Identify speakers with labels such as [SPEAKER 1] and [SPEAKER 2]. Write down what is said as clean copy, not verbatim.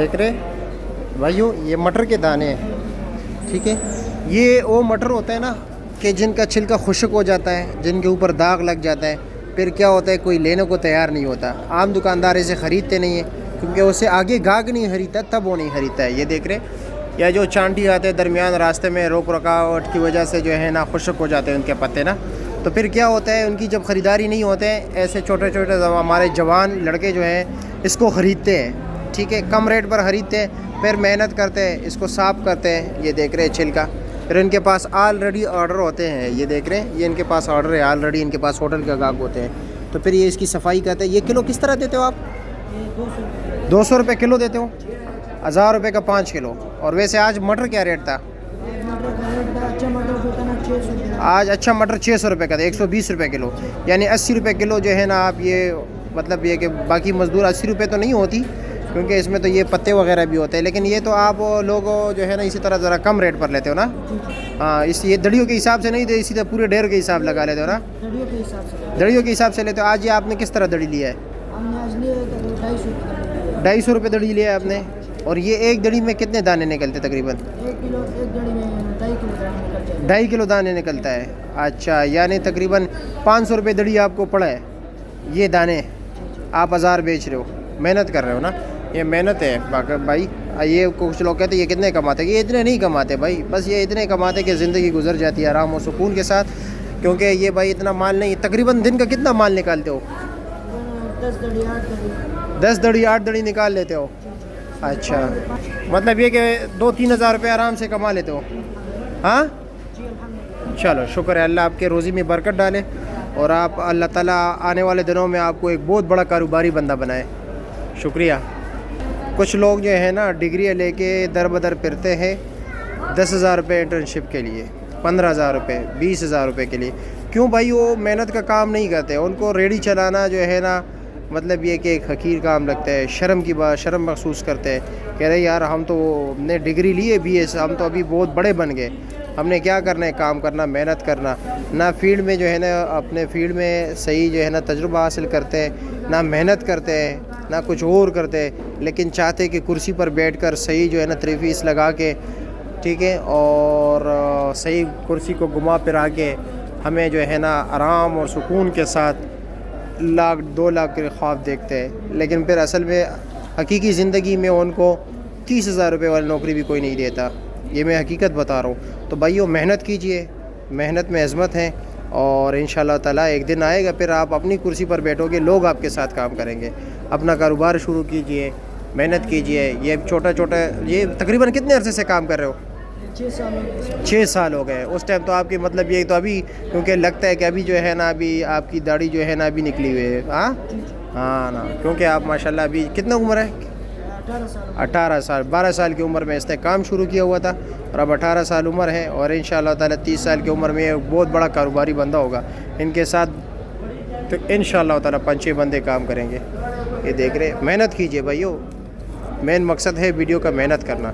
[SPEAKER 1] دیکھ رہے بھائیو، یہ مٹر کے دانے ہیں، ٹھیک ہے. یہ وہ مٹر ہوتا ہے نا کہ جن کا چھلکا خشک ہو جاتا ہے، جن کے اوپر داغ لگ جاتا ہے، پھر کیا ہوتا ہے کوئی لینے کو تیار نہیں ہوتا. عام دکاندار اسے خریدتے نہیں ہیں کیونکہ اسے آگے گاہک نہیں خریدتا، تب وہ نہیں خریدتا ہے. یہ دیکھ رہے، یا جو چانٹی آتے ہیں درمیان راستے میں روک رکاوٹ کی وجہ سے جو ہے نا خشک ہو جاتے ہیں ان کے پتے نا، تو پھر کیا ہوتا ہے ان کی جب خریداری نہیں ہوتے ہیں، ایسے چھوٹے چھوٹے ہمارے جوان لڑکے جو ہیں اس کو خریدتے ہیں، ٹھیک ہے، کم ریٹ پر خریدتے ہیں، پھر محنت کرتے ہیں، اس کو صاف کرتے ہیں. یہ دیکھ رہے چھلکا، پھر ان کے پاس آلریڈی آرڈر ہوتے ہیں. یہ دیکھ رہے ہیں، یہ ان کے پاس آرڈر ہے آلریڈی، ان کے پاس ہوٹل کے گاہک ہوتے ہیں، تو پھر یہ اس کی صفائی کرتے ہیں. یہ کلو کس طرح دیتے ہو آپ؟ 200 روپے کلو دیتے ہو؟ 1000 روپے کا 5 کلو. اور ویسے آج مٹر کیا ریٹ تھا؟ آج اچھا مٹر 600 روپے کا تھا، 120 روپے کلو، یعنی 80 روپے کلو جو ہے نا. آپ یہ مطلب یہ کہ باقی مزدور 80 روپے تو نہیں ہوتی کیونکہ اس میں تو یہ پتے وغیرہ بھی ہوتے ہیں، لیکن یہ تو آپ لوگ جو ہے نا اسی طرح ذرا کم ریٹ پر لیتے ہو نا. ہاں، اس یہ دڑیوں کے حساب سے نہیں دے، اسی طرح پورے ڈھیر کے حساب لگا لیتے ہو نا. دڑیوں کے حساب سے لیتے ہو. آج یہ آپ نے کس طرح دڑی لیا ہے؟ 250 روپے دڑی لیا ہے آپ نے. اور یہ ایک دڑی میں کتنے دانے نکلتے تقریباً؟ 2.5 کلو دانے نکلتا ہے. اچھا، یعنی تقریباً 500 روپے دڑی آپ کو پڑا ہے. یہ دانے آپ 1000 بیچ رہے ہو، محنت کر رہے ہو نا. یہ محنت ہے بھائی. یہ کچھ لوگ کہتے ہیں یہ کتنے کماتے ہیں، یہ اتنے نہیں کماتے بھائی، بس یہ اتنے کماتے کہ زندگی گزر جاتی ہے آرام و سکون کے ساتھ. کیونکہ یہ بھائی اتنا مال نہیں. تقریباً دن کا کتنا مال نکالتے ہو؟ 10 دڑی 8 دڑی نکال لیتے ہو. اچھا، مطلب یہ کہ 2-3 ہزار روپے آرام سے کما لیتے ہو. ہاں چلو شکر ہے، اللہ آپ کے روزی میں برکت ڈالے اور آپ اللہ تعالیٰ آنے والے دنوں میں آپ کو ایک بہت بڑا کاروباری بندہ بنائے. شکریہ. کچھ لوگ جو ہے نا ڈگریاں لے کے در بدر پھرتے ہیں 10,000 روپے انٹرنشپ کے لیے، 15,000 روپے، 20,000 روپے کے لیے. کیوں بھائی؟ وہ محنت کا کام نہیں کرتے. ان کو ریڑھی چلانا جو ہے نا مطلب یہ کہ ایک حقیر کام لگتا ہے. شرم کی بات، شرم محسوس کرتے ہیں. کہہ رہے یار ہم تو نے ڈگری لی ہے BS، ہم تو ابھی بہت بڑے بن گئے، ہم نے کیا کرنا ہے؟ کام کرنا، محنت کرنا. نہ فیلڈ میں جو ہے نا اپنے فیلڈ میں صحیح جو ہے نا تجربہ حاصل کرتے ہیں، نہ محنت کرتے ہیں، نہ کچھ اور کرتے ہیں، لیکن چاہتے کہ کرسی پر بیٹھ کر صحیح جو ہے نا 3 فیس لگا کے، ٹھیک ہے، اور صحیح کرسی کو گھما پھرا کے ہمیں جو ہے نا آرام اور سکون کے ساتھ 1,00,000 2,00,000 کے خواب دیکھتے ہیں. لیکن پھر اصل میں حقیقی زندگی میں ان کو 30,000 روپے والی نوکری بھی کوئی نہیں دیتا. یہ میں حقیقت بتا رہا ہوں. تو بھائیو محنت کیجئے، محنت میں عظمت ہے، اور انشاءاللہ تعالیٰ ایک دن آئے گا پھر آپ اپنی کرسی پر بیٹھو گے، لوگ آپ کے ساتھ کام کریں گے. اپنا کاروبار شروع کیجئے، محنت کیجئے. یہ چھوٹا چھوٹا، یہ تقریباً کتنے عرصے سے کام کر رہے ہو؟ 6 سال ہو گئے. اس ٹائم تو آپ کی مطلب یہ تو ابھی کیونکہ لگتا ہے کہ ابھی جو ہے نا ابھی آپ کی داڑھی جو ہے نا ابھی نکلی ہوئی ہے. ہاں نا، کیونکہ آپ ماشاءاللہ ابھی کتنا عمر ہے؟ 18 سال. 12 سال کی عمر میں اس نے کام شروع کیا ہوا تھا اور اب 18 سال عمر ہے، اور انشاءاللہ تعالیٰ 30 سال کی عمر میں ایک بہت بڑا کاروباری بندہ ہوگا. ان کے ساتھ تو انشاءاللہ تعالیٰ 5-6 بندے کام کریں گے. یہ دیکھ رہے، محنت کیجئے بھائیو. مین مقصد ہے ویڈیو کا محنت کرنا.